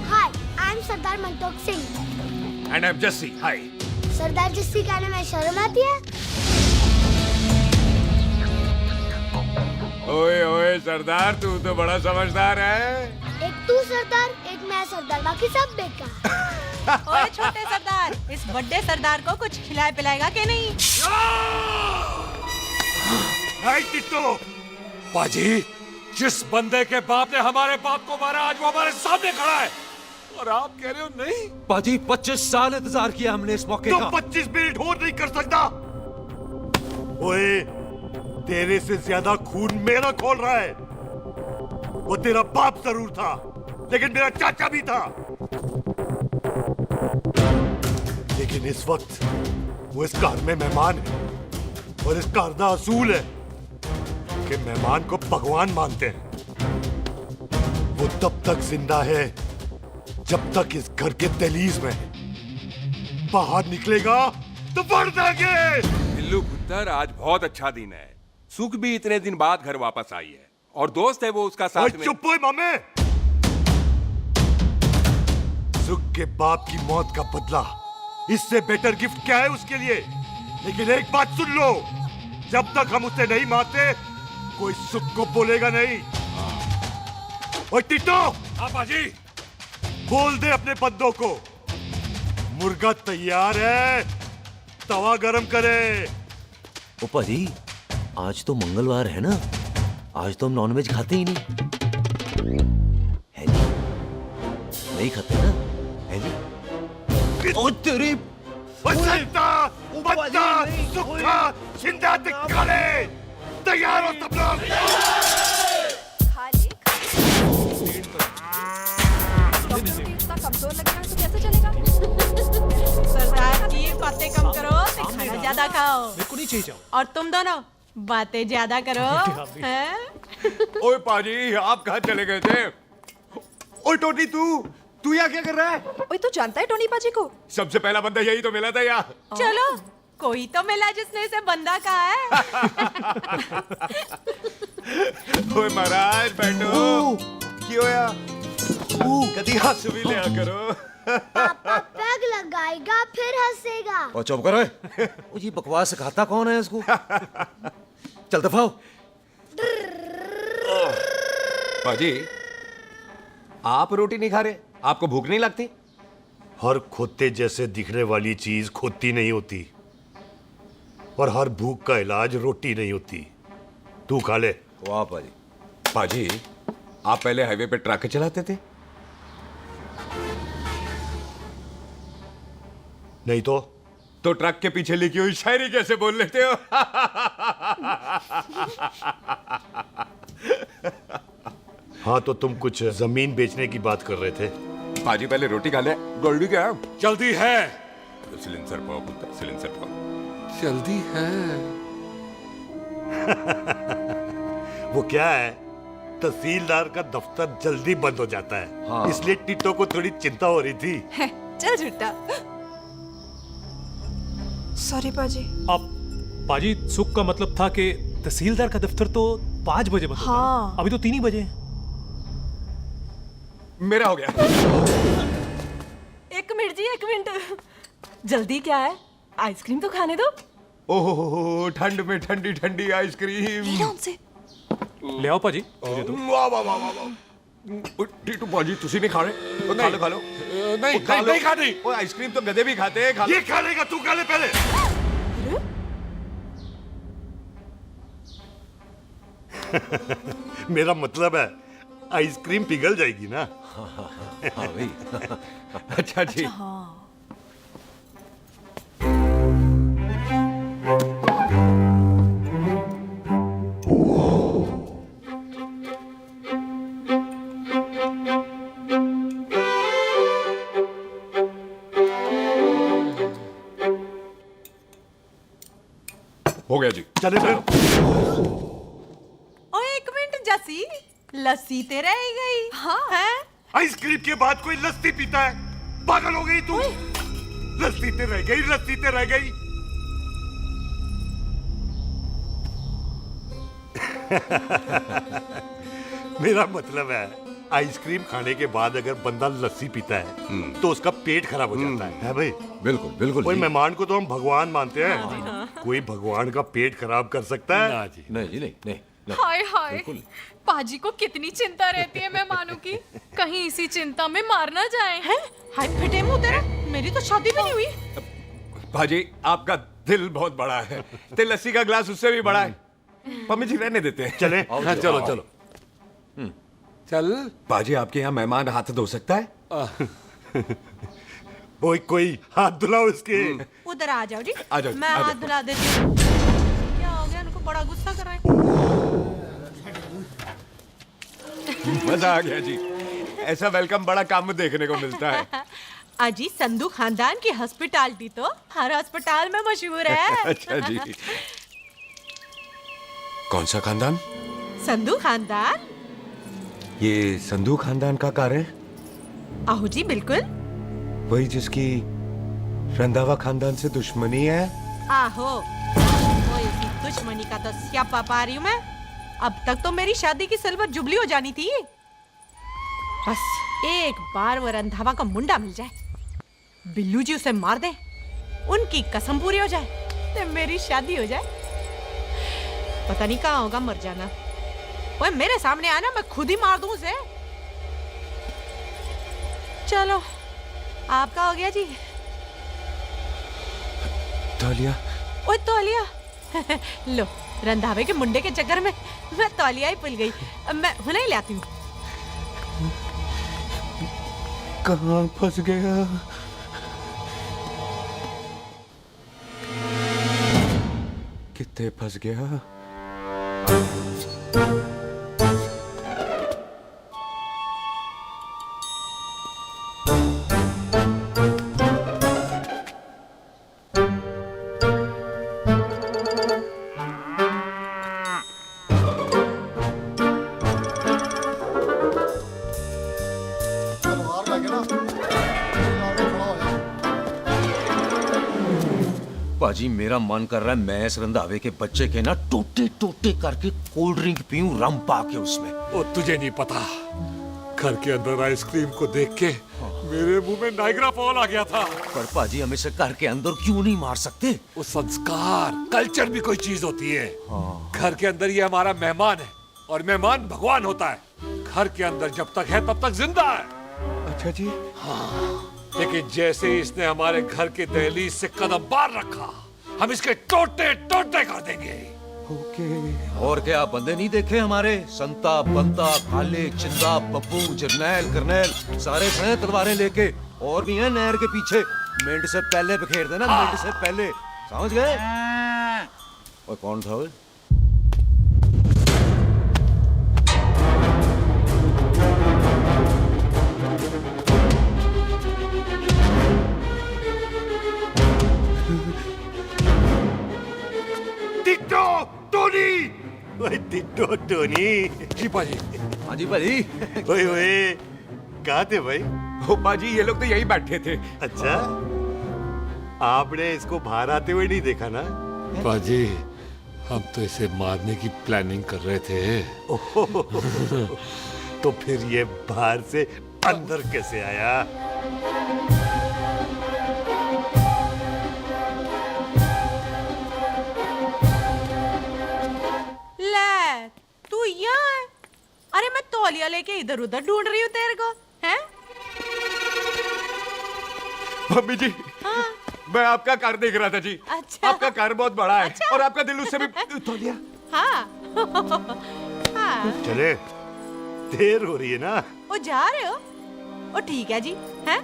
Hi, I'm Sardar Mantok Singh. And I'm Jesse. Hi. सरदार जस्सी कहने में शर्म आती है? ओए ओए सरदार, तू तो बड़ा समझदार है। एक तू सरदार, एक मैं सरदार, बाकी सब बेकार। ओए छोटे सरदार, इस बड़े सरदार को कुछ खिलाए पिलाएगा कि नहीं? नहीं टिट्टू, पाजी, जिस बंदे के बाप ने हमारे बाप को मारा, आज वो हमारे सामने खड़ा है, और आप कह रहे हो नहीं? पाजी 25 साल इंतजार किया हमने इस मौके तो का। 25 मिनट और नहीं कर सकता। ओए, तेरे से ज्यादा खून मेरा खोल रहा है। वो तेरा बाप जरूर था, लेकिन मेरा चाचा भी था। लेकिन इस वक्त वो इस घर में मेहमान है, और इस घर का असूल है कि मेहमान को भगवान मानते हैं। वो तब तक जिंदा है जब तक इस घर के दहलीज में है। बाहर निकलेगा तो बढ़ जाएंगे। बिल्लू पुत्र, आज बहुत अच्छा दिन है। सुख भी इतने दिन बाद घर वापस आई है, और दोस्त है वो उसका साथ में। चुप हो मामे। सुख के बाप की मौत का बदला, इससे बेटर गिफ्ट क्या है उसके लिए? लेकिन एक बात सुन लो, जब तक हम उसे नहीं मारते, कोई सुख को बोलेगा नहीं। ओए टिट्टो, हाँ बाजी, बोल दे अपने बंदों को, मुर्गा तैयार है, तवा गरम करे। ओ पाजी, आज तो मंगलवार है ना, आज तो हम नॉनवेज खाते ही नहीं है जी? नहीं खाते ना, है जी? ओ तेरी बच्चा, बच्चा, सुखा, जिंदा दिखाने, तैयार हो सब लोग। कमजोर लगना तो कैसे चलेगा? सरदार जी, बातें कम करो, खाना ज्यादा खाओ। मेरे को नहीं चाहिए जाओ। और तुम दोनों बातें ज्यादा करो, हैं? ओए पाजी, आप कहाँ चले गए थे? ओए टोनी, तू यहाँ क्या कर रहा है? ओए तू जानता है टोनी पाजी को? सबसे पहला बंदा यही तो मिला था यहाँ। चलो, कोई तो मिला जिसने इसे बंदा कहा है। ओए महाराज, बैठो। क्यों यार? कभी हंस भी लिया करो। पापा पैग लगाएगा फिर हंसेगा। ओ चुप करो। ओ जी बकवास सिखाता कौन है इसको? चल दफाओ। पाजी, आप रोटी नहीं खा रहे? आपको भूख नहीं लगती? हर खोते जैसे दिखने वाली चीज खोती नहीं होती, और हर भूख का इलाज रोटी नहीं होती। तू खा ले। वाह पाजी। पाजी, आप पहले हाईवे पे ट्रक चलाते थे? नहीं तो ट्रक के पीछे लिखी हुई शायरी कैसे बोल लेते हो? हाँ, तो तुम कुछ जमीन बेचने की बात कर रहे थे। पाजी पहले रोटी खा ले। जल्दी क्या? जल्दी है। सिलेंसर पाओ पुत्र, सिलेंसर पाओ। जल्दी है। वो क्या है, तहसीलदार का दफ्तर जल्दी बंद हो जाता है। हाँ। इसलिए टिट्टो को थोड़ी चिंता हो रही थी। चल झूठा। सॉरी पाजी। अब पाजी, सुख का मतलब था कि तहसीलदार का दफ्तर तो 5 बजे बंद होता है। हाँ। अभी तो 3 ही बजे हैं। मेरा हो गया। एक मिनट जी, एक मिनट। जल्दी क्या है? आइसक्रीम तो खाने दो। ओह, ठंड में ठंडी ठंडी आइसक्रीम। ले लो उनसे। ले आओ पाजी। मुझे दो। वाह वाह वाह वाह वाह। टीटू पाजी, तुसी नहीं खा रहे? खा लो खा लो। नहीं, नहीं खाती। ओए, आइसक्रीम तो गधे भी खाते हैं। खा लो। ये खा लेगा, तू खा ले पहले। मेरा मतलब है, आइसक्रीम पिघल जाएगी ना। हाँ भाई। अच्छा जी। हो गया जी। चले फिर। ओ एक मिनट जसी, लस्सी ते रह गई। हाँ है। आइसक्रीम के बाद कोई लस्सी पीता है? पागल हो गई तू? लस्सी ते रह गई, लस्सी ते रह गई। मेरा मतलब है आइसक्रीम खाने के बाद अगर बंदा लस्सी पीता है तो उसका पेट खराब हो जाता है भाई? बिल्कुल बिल्कुल कोई जी। मेहमान को तो हम भगवान मानते हैं, कोई भगवान का पेट खराब कर सकता है? नहीं जी, नहीं नहीं, नहीं। हाय हाय, पाजी को कितनी चिंता रहती है मेहमानों की, कहीं इसी चिंता में मार ना जाए। हैं? हाय फटे मुंह तेरा, मेरी तो शादी भी नहीं हुई। भाजी आपका दिल बहुत बड़ा है, ते लस्सी का ग्लास उससे भी बड़ा है। मम्मी जी रहने देते हैं। चले। हाँ, चलो चलो चल। बाजी आपके यहाँ मेहमान हाथ धो सकता है? कोई हाथ धुलाओ इसके। उधर आ जाओ जी, आ जाओ, मैं आ जाओ। हाथ धुला देती हूँ। क्या हो गया, उनको बड़ा गुस्सा कर रहे हैं। मजा आ गया जी, ऐसा वेलकम बड़ा काम में देखने को मिलता है। अजी संधू खानदान की हॉस्पिटैलिटी तो हर अस्पताल में मशहूर है। अच्छा जी। कौन सा खानदान? संधू खानदान। ये संधू खानदान का कार है? आहू जी बिल्कुल। वही जिसकी रंधावा खानदान से दुश्मनी है? आहो, वो इसी दुश्मनी का तो स्यापा पा रही हूँ मैं। अब तक तो मेरी शादी की सिल्वर जुबली हो जानी थी। बस एक बार वो रंधावा का मुंडा मिल जाए, बिल्लू जी उसे मार दे, उनकी कसम पूरी हो जाए, तो मेरी शादी हो जाए। पता नहीं कहाँ होगा मर जाना। ओए मेरे सामने आना, मैं खुद ही मार दूं उसे। चलो आपका हो गया जी। तौलिया। ओए तौलिया। लो, रंधावे के मुंडे के चक्कर में मैं तौलिया ही भूल गई। मैं हुने ही लाती हूँ। कहाँ फंस गया? कितने फंस गया? पाजी मेरा मन कर रहा है मैं इस रंधावे के बच्चे के ना टोटे टोटे करके कोल्ड ड्रिंक पीऊं, रम पाके उसमें। ओ तुझे नहीं पता, घर के अंदर आइसक्रीम को देख के मेरे मुंह में नाइग्रा फॉल आ गया था। पर पाजी हम इसे घर के अंदर क्यों नहीं मार सकते? वो संस्कार कल्चर भी कोई चीज होती है। घर के अंदर ये हमारा मेहमान है और मेहमान भगवान होता है। घर के अंदर जब तक है तब तक जिंदा है। अच्छा जी। लेकिन जैसे ही इसने हमारे घर के दहलीज से कदम बाहर रखा, हम इसके टोटे टोटे कर देंगे। ओके। और क्या बंदे नहीं देखे हमारे? संता, बंता, खालिक, चिंदा, बब्बू, जरनैल, करनैल सारे खड़े हैं तलवारें लेके, और भी हैं नहर के पीछे। मिनट से पहले बिखेर देना, मिनट से पहले, समझ गए? और कौन था वो? Ditto Tony. ओए टिट्टो टोनी। जी पाजी। हाँ जी भाई। ओए ओए, कहाँ थे भाई? ओ पाजी ये लोग तो यही बैठे थे। अच्छा, आपने इसको बाहर आते हुए नहीं देखा ना? पाजी, हम तो इसे मारने की प्लानिंग कर रहे थे। तो फिर ये बाहर से अंदर कैसे आया? ले, तू यहाँ है? अरे मैं तौलिया लेके इधर उधर ढूंढ रही हूँ तेरे को, हैं? मम्मी जी, हाँ। मैं आपका कार देख रहा था जी। अच्छा। आपका कार बहुत बड़ा है। अच्छा। और आपका दिल उससे भी तौलिया। हाँ। हाँ। चले, देर हो रही है ना? ओ जा रहे हो? ओ ठीक है जी, हैं?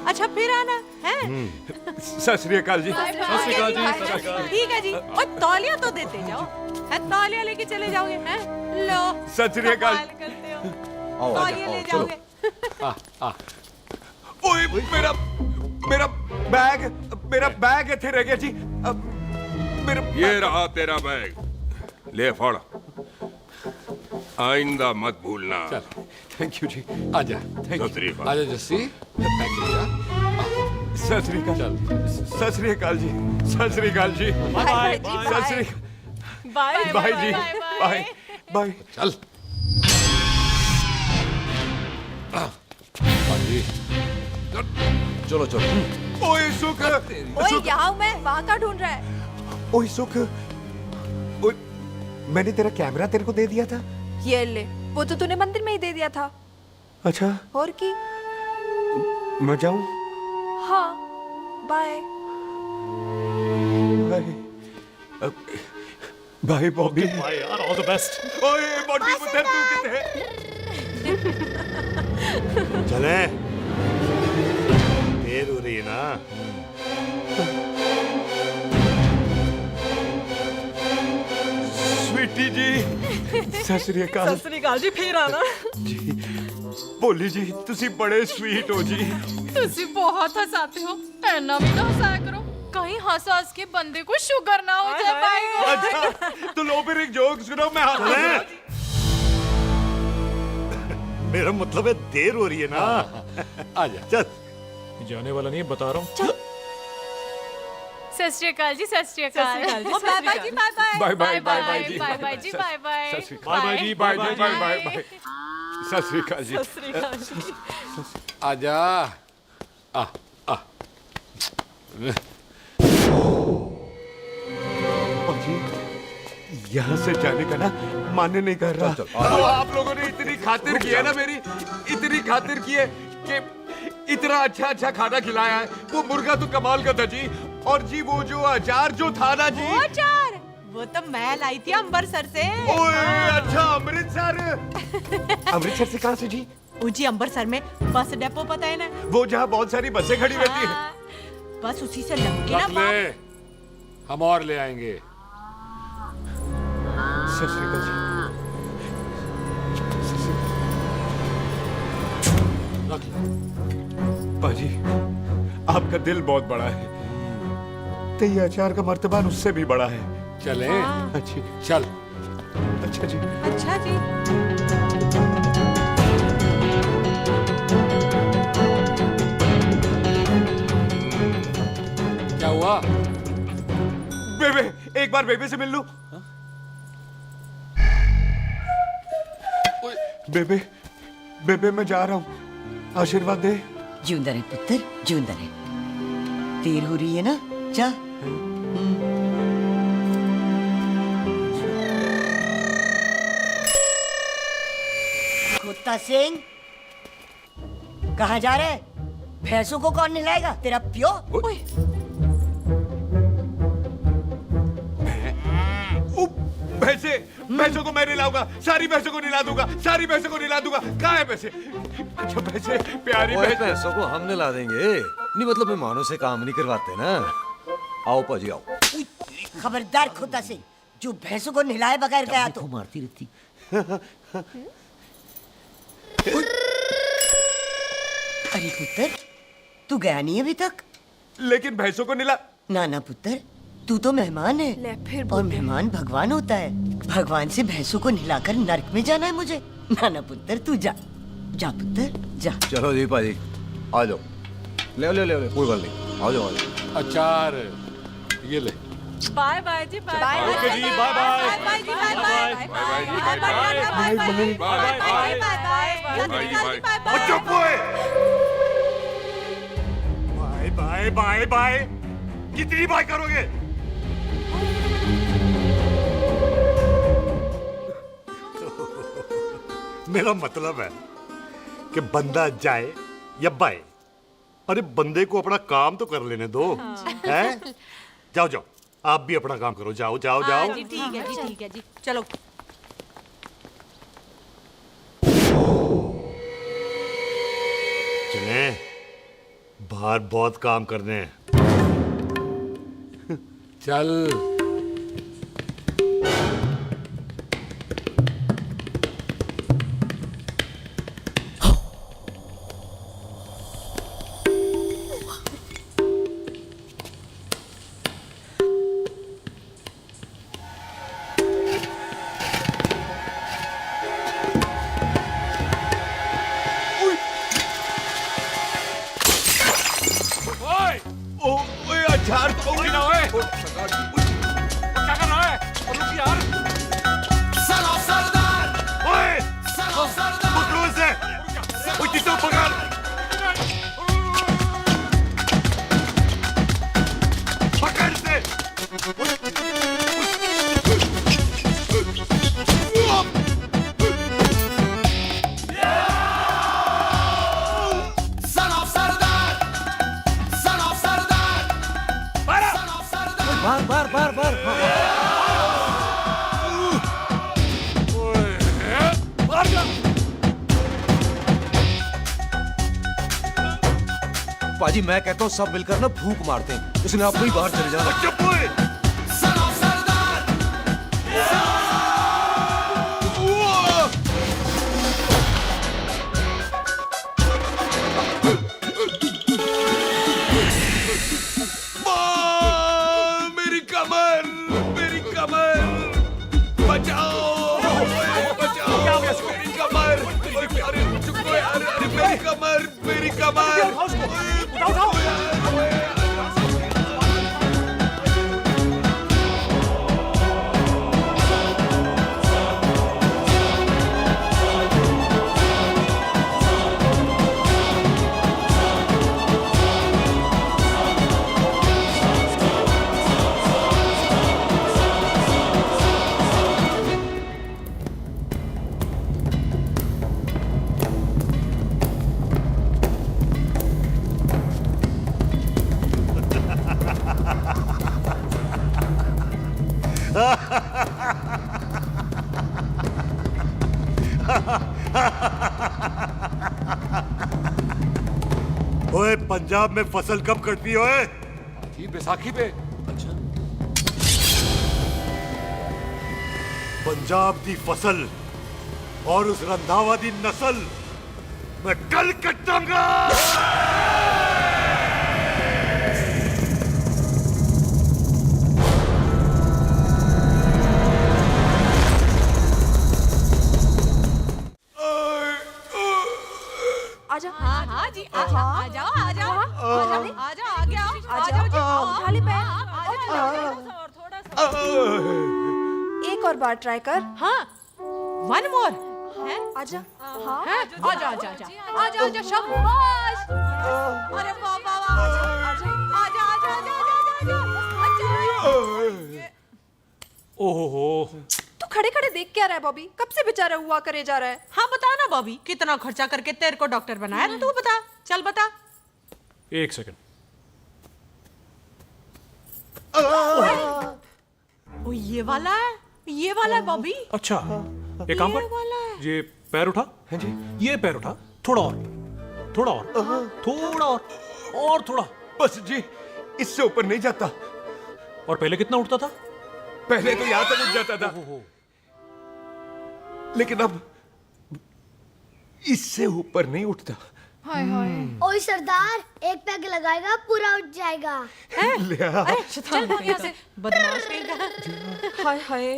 अच्छा फिर आना, हैं? सत श्री अकाल जी। ठीक है जी। ओ तौलिया तो देते जाओ, है तौलिया लेके चले जाओगे, हैं? लो। सत श्री अकाल। कमाल करते हो। आओ, तौलिया आओ, ले चलो। जाओगे। ओए मेरा मेरा बैग इथे रह गया जी। मेरे ये रहा तेरा बैग, ले फड़। आइंदा मत भूलना। चल थैंक यू जी। आजा थैंक सत श्री यू। अकाल। आजा जस्सी, थैंक यू यार। सत श्री अकाल। चल सत श्री अकाल जी। सत श्री अकाल जी। बाय सत श्री बाय बाय जी। Bye bye. चल पाजी चलो चलो ओए सुख। ओए यहाँ हूँ मैं, वहाँ का ढूंढ रहा है? ओए सुख। ओए, मैंने तेरा कैमरा तेरे को दे दिया था। ये ले, वो तो तूने मंदिर में ही दे दिया था। अच्छा और की? मैं जाऊं? हाँ, bye. Bye. Bye Bobby. Bye यार, ऑल द बेस्ट। ओए बॉबी पुत्र तू किथे? चले, देर हो रही है ना। स्वीटी जी, सत श्री अकाल। सत श्री अकाल जी, फिर आना। जी, बोली जी, तुसी बड़े स्वीट हो जी। ਤੁਸੀਂ ਬਹੁਤ ਹਸਾते हो, ऐना भी ना हंसाया करो, कहीं हंस हंस के बंदे को शुगर ना हो जाए भाई को। अच्छा, तो लो फिर एक जोक सुनो, मैं हाथ मेरा मतलब है देर हो रही है ना। आजा। चल। जाने वाला नहीं है, बता रहा हूँ। सत श्री अकाल जी, सत श्री अकाल। बाय बाय जी, bye bye. Bye bye bye bye जी। बाय बाय जी, बाय बाय। सत श्री अकाल। बाय बाय जी, bye bye bye bye bye. सत श्री अकाल जी। आजा। आ आ जी, यहाँ से जाने का ना मान्य नहीं कर रहा। चल, तो आप लोगों ने इतनी खातिर की है ना मेरी, इतनी खातिर की है कि इतना अच्छा अच्छा खाना खिलाया है। वो मुर्गा तो कमाल का था जी। और जी वो जो अचार जो था ना जी। वो चार, वो तो मैं लाई थी अम्बरसर से। ओए अच्छा, अमृतसर। अमृतसर से कहाँ से जी? ऊंची अम्बरसर में बस डिपो पता है ना? वो जहाँ बहुत सारी बसें खड़ी रहती है। हाँ, बस उसी से लग के ना रख ले, हम और ले आएंगे। सत श्री अकाल जी। रख ले। पाजी, आपका दिल बहुत बड़ा है, तो ये अचार का मर्तबान उससे भी बड़ा है। चले। अच्छी। चल। अच्छा जी। अच्छा जी। क्या हुआ? बेबे, एक बार बेबे से मिल लूं। बेबे, बेबे मैं जा रहा हूँ, आशीर्वाद दे। जिंदा रहे पुत्र, जिंदा रहे। देर हो रही है ना, जा। कुत्ता सिंह, कहाँ जा रहे? भैंसों को कौन नहलाएगा? तेरा प्यो? भैंसों को मैं नहलाऊंगा, सारी भैंसों को नहला दूंगा, सारी भैंसों को नहला दूंगा। कहाँ है पैसे? अच्छा भैंसे, प्यारी ओए, भैंस। पैसों को हम ला देंगे। नहीं मतलब मेहमानों से काम नहीं करवाते ना। आओ पाजी आओ। खबरदार कुत्ता सिंह, जो भैंसों को नहलाए बगैर गया तो मारती रहती। अरे पुत्र, तू गया नहीं अभी तक? लेकिन भैंसों को नहला। ना ना पुत्र, तू तो मेहमान है। ले फिर और बोल दे। मेहमान भगवान होता है। भगवान से भैंसों को नहलाकर नरक में जाना है मुझे। ना ना पुत्र, तू जा, जा पुत्र, जा। चलो जी पाजी, आ जाओ। ले ले ले ले, कोई बात नहीं, आ जाओ आ जाओ। अचार ये ले। बाय बाय जी, बाय बाय। ओके जी, बाय बाय। बाय जी, बाय बाय। बाय जी, bye bye bye. Bye. Bye bye. Bye bye. और चुप हुए। Bye bye bye bye. कितनी बाय करोगे? मेरा मतलब है कि बंदा जाए या बाय, अरे बंदे को अपना काम तो कर लेने दो। हैं? जाओ जाओ, आप भी अपना काम करो। जाओ जाओ जाओ। जी ठीक है जी, ठीक है जी, चलो। चलें, बाहर बहुत काम करने हैं। चल। झाड़ दूंगी ना। ओए क्या कर रहा है? रुक यार। ओए पकड़ो इसे। ओए टिटो पकड़। पकड़ इसे। बार बार बार पाजी मैं कहता हूँ सब मिलकर ना फूंक मारते हैं, उसने आप ही बाहर चले जाना। चुप हुए। मेरी कमर, मेरी कमर, बचाओ, बचाओ, मेरी कमर, अरे चुप हो यार, अरे मेरी कमर, मेरी कमर। ओए पंजाब में फसल कब कटती है ओए? ये बैसाखी पे। पंजाब दी फसल और उस रंधावा दी नस्ल मैं कल कटाऊंगा। आजा। हाँ हाँ जी आ जाओ आ जाओ आ जाओ आ जाओ आगे आओ आ जाओ उठा ले पैर। और थोड़ा सा एक और बार ट्राई कर। हाँ वन मोर है आजा। हाँ है आजा आजा आजा आजा आजा शाबाश अरे वाह वाह वाह आजा आजा आजा आजा आजा आजा ओहो तू खड़े खड़े देख क्या रहा है बॉबी? कब से बेचारा हुआ करे जा रहा है? हाँ बता ना बॉबी कितना खर्चा करके तेरे को डॉक्टर बनाया तू बता चल बता। एक सेकंड। ओ ये वाला है बॉबी। अच्छा एक काम वाला है। कर, ये पैर उठा। हाँ जी। ये पैर उठा, थोड़ा और, थोड़ा और, थोड़ा और थोड़ा। बस जी, इससे ऊपर नहीं जाता। और पहले कितना उठता था? पहले तो यहां तक उठ जाता था, लेकिन अब इससे ऊपर नहीं उठता। हाय हाय। ओए सरदार, एक पैग लगाएगा पूरा उठ जाएगा। चल यहाँ से बदमाश कहीं हाय हाय।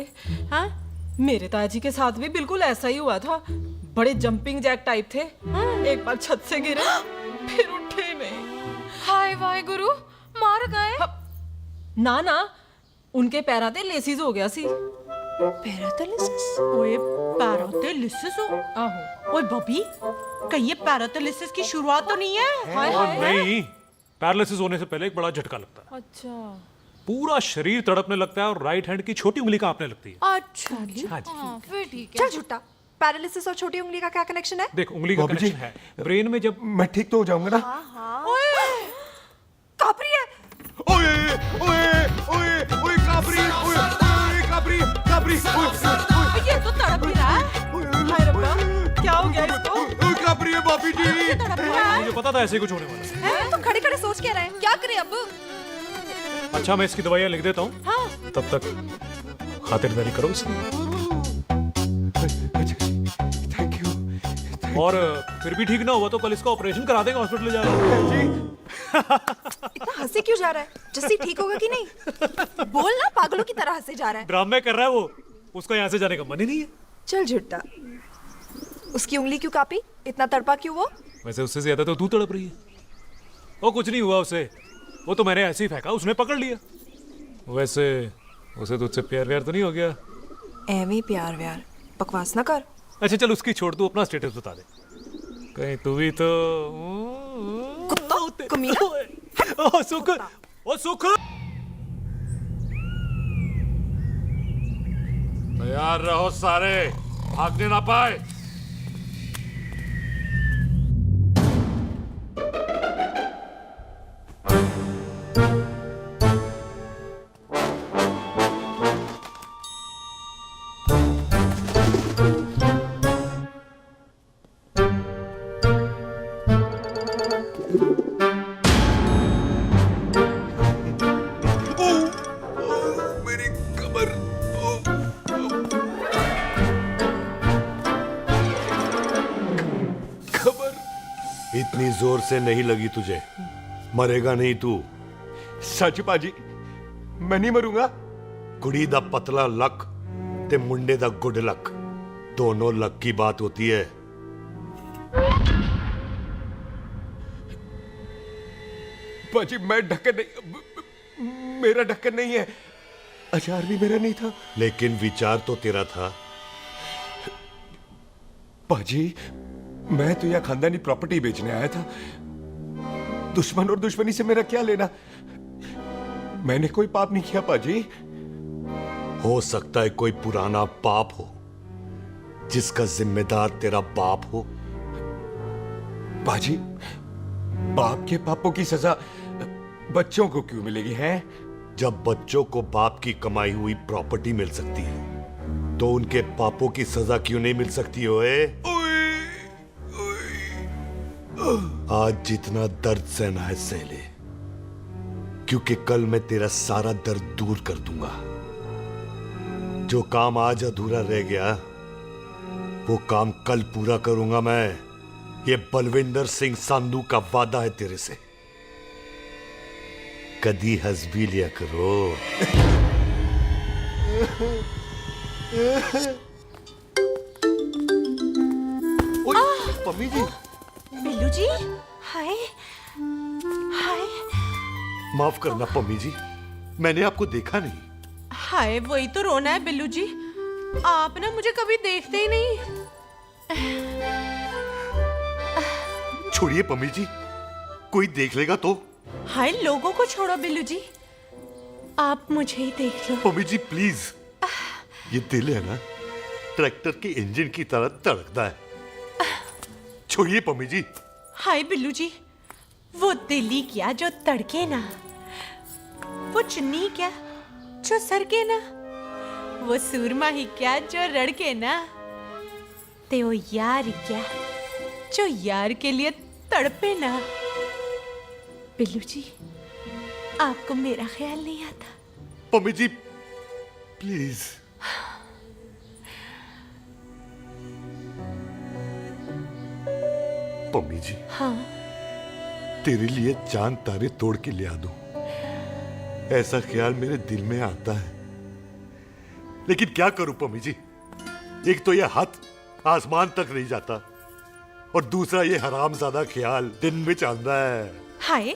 हाँ मेरे ताजी के साथ भी बिल्कुल ऐसा ही हुआ था। बड़े जंपिंग जैक टाइप थे। एक बार छत से गिरे फिर उठे नहीं। हाय वाहे गुरु मार गए। ना ना उनके पैरा ते लेसिस हो गया सी। ओए पैरालिसिस हो आहो। ओए बॉबी कहीं ये पैरालिसिस की शुरुआत तो नहीं है? हाय और हाय। नहीं, पैरालिसिस होने से पहले एक बड़ा झटका लगता है। अच्छा पूरा शरीर तड़पने लगता है और राइट हैंड की छोटी उंगली कांपने लगती है। अच्छा जी हाँ जी। हाँ फिर ठीक है। चल झूठा। पैरालिसिस और छोटी उंगली का क्या कनेक्शन है? देख उंगली का बाबूजी, कनेक्शन है ब्रेन में। जब मैं ठीक तो हो जाऊंगा ना? कापरी है। ओए ओए ओए ओए काबरी, ओए ओए काबरी काबरी, ओए ये तो तड़प ही रहा है। हाय रब्बा क्या हो गया इसको? ओए काबरी है बाबी जी। तड़प रहा है। मुझे पता था ऐसे कुछ होने वाला है। तो खड़े खड़े सोच क्या रहे हैं? क्या करें अब? अच्छा मैं इसकी दवाइयाँ लिख देता हूँ। हाँ तब तक खातिरदारी करो इसकी। Thank you. और फिर भी ठीक ना हुआ तो कल इसका ऑपरेशन करा देंगे हॉस्पिटल ले जाकर। इतना हंसे क्यों जा रहा है? जस्सी ठीक होगा कि नहीं? बोल ना, पागलों की तरह हंसे जा रहा है। ड्रामे कर रहा है वो, उसका यहाँ से जाने का मन ही नहीं है। चल झुट्टा। उसकी उंगली क्यों कापी? इतना तड़पा क्यों वो? वैसे उससे ज्यादा तो तू तड़प रही है। वो कुछ नहीं हुआ उसे, वो तो मैंने ऐसे ही फेंका, उसने पकड़ लिया। वैसे उसे तुझसे प्यार व्यार तो नहीं हो गया? एवी प्यार व्यार बकवास ना कर। अच्छा चल उसकी छोड़, तू अपना स्टेटस बता दे। कहीं तू भी तो कुत्ता कमीना। ओ सुख, ओ सुख, तैयार रहो सारे, भागने ना पाए। इतनी जोर से नहीं लगी तुझे, मरेगा नहीं तू। सच पाजी, मैं नहीं मरूंगा। कुड़ी दा पतला लक ते मुंडे दा गुड लक, दोनों लक की बात होती है। पाजी मैं ढक्कन नहीं, मेरा ढक्कन नहीं है। अचार भी मेरा नहीं था। लेकिन विचार तो तेरा था। पाजी मैं तो यह खानदानी प्रॉपर्टी बेचने आया था। दुश्मन और दुश्मनी से मेरा क्या लेना? मैंने कोई पाप नहीं किया पाजी। हो सकता है कोई पुराना पाप हो जिसका जिम्मेदार तेरा बाप हो। पाजी बाप के पापों की सजा बच्चों को क्यों मिलेगी है? जब बच्चों को बाप की कमाई हुई प्रॉपर्टी मिल सकती है तो उनके पापों की सजा क्यों नहीं मिल सकती? ओए आज जितना दर्द सहना है सह ले, क्योंकि कल मैं तेरा सारा दर्द दूर कर दूंगा। जो काम आज अधूरा रह गया वो काम कल पूरा करूंगा मैं। ये बलविंदर सिंह संधू का वादा है तेरे से। कदी हंस भी लिया करो। मम्मी जी, बिल्लू जी, हाय हाय। माफ करना पम्मी जी, मैंने आपको देखा नहीं। हाय वही तो रोना है बिल्लू जी, आप ना मुझे कभी देखते ही नहीं। छोड़िए पम्मी जी, कोई देख लेगा तो। हाय लोगों को छोड़ो बिल्लू जी, आप मुझे ही देख लो। पम्मी जी प्लीज, ये दिल है ना ट्रैक्टर के इंजन की तरह धड़कता है। छोड़िए पम्मी जी। हाय बिल्लू जी, वो दिली क्या जो तड़के ना, वो चुन्नी क्या जो सरके ना, वो सूरमा ही क्या जो रड़के ना, ते वो यार ही क्या जो यार के लिए तड़पे ना। बिल्लू जी आपको मेरा ख्याल नहीं आता? पम्मी जी प्लीज। पम्मी जी, हाँ तेरे लिए चांद तारे तोड़ के ले आ दूं, ऐसा ख्याल मेरे दिल में आता है। लेकिन क्या करूं पम्मी जी, एक तो यह हाथ आसमान तक नहीं जाता और दूसरा ये हरामजादा ख्याल दिन में चांदा है। हाय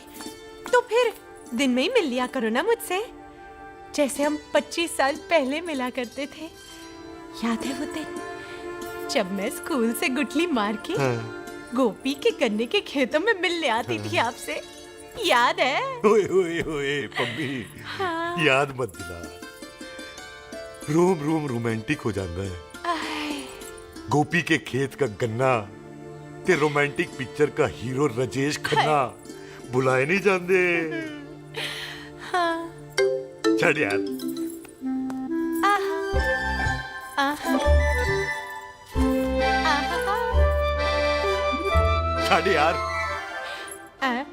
तो फिर दिन में ही मिल लिया करो ना मुझसे, जैसे हम 25 साल पहले मिला करते थे। याद है वो दिन जब मैं स्कूल से गुटली मार के गोपी के गन्ने के खेतों में मिलने आती थी आपसे? याद है? ओए ओए ओए पम्मी, हाँ। याद मत दिला, रोम रोम रोमांटिक हो जाता है। गोपी के खेत का गन्ना ते रोमांटिक पिक्चर का हीरो राजेश खन्ना बुलाए नहीं जाते। हाँ। छड़ यार। आहा, आहा, आहा, छड़ यार। आ?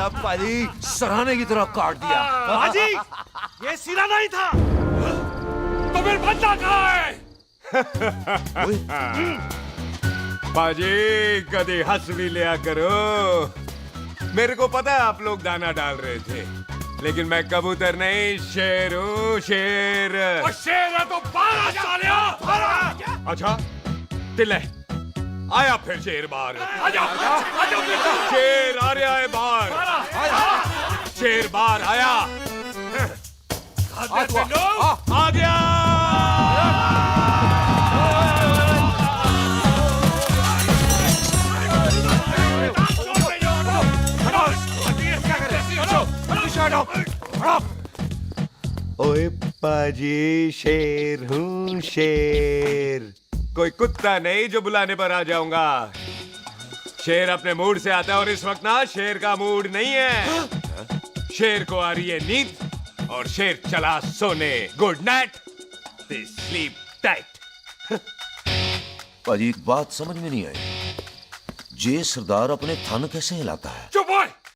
अब्बा जी सराहने की तरह काट दिया। बाजी, ये सिरा नहीं था। तो फिर बंदा कहाँ है? बाजी कभी हंस भी लिया करो। मेरे को पता है आप लोग दाना डाल रहे थे, लेकिन मैं कबूतर नहीं शेर हूँ, शेर। और शेर है तो बारह सालिया। अच्छा तिले आया फिर शेर बाहर। आजा, आजा, शेर आ रहा है बाहर। शेर बाहर आया। आ गया। ओए पाजी शेर हूँ शेर, कोई कुत्ता नहीं जो बुलाने पर आ जाऊंगा। शेर अपने मूड से आता है और इस वक्त ना शेर का मूड नहीं है। शेर को आ रही है नींद और शेर चला सोने। Good night, sleep tight. पाजी एक बात समझ में नहीं आई, जे सरदार अपने थन कैसे हिलाता है?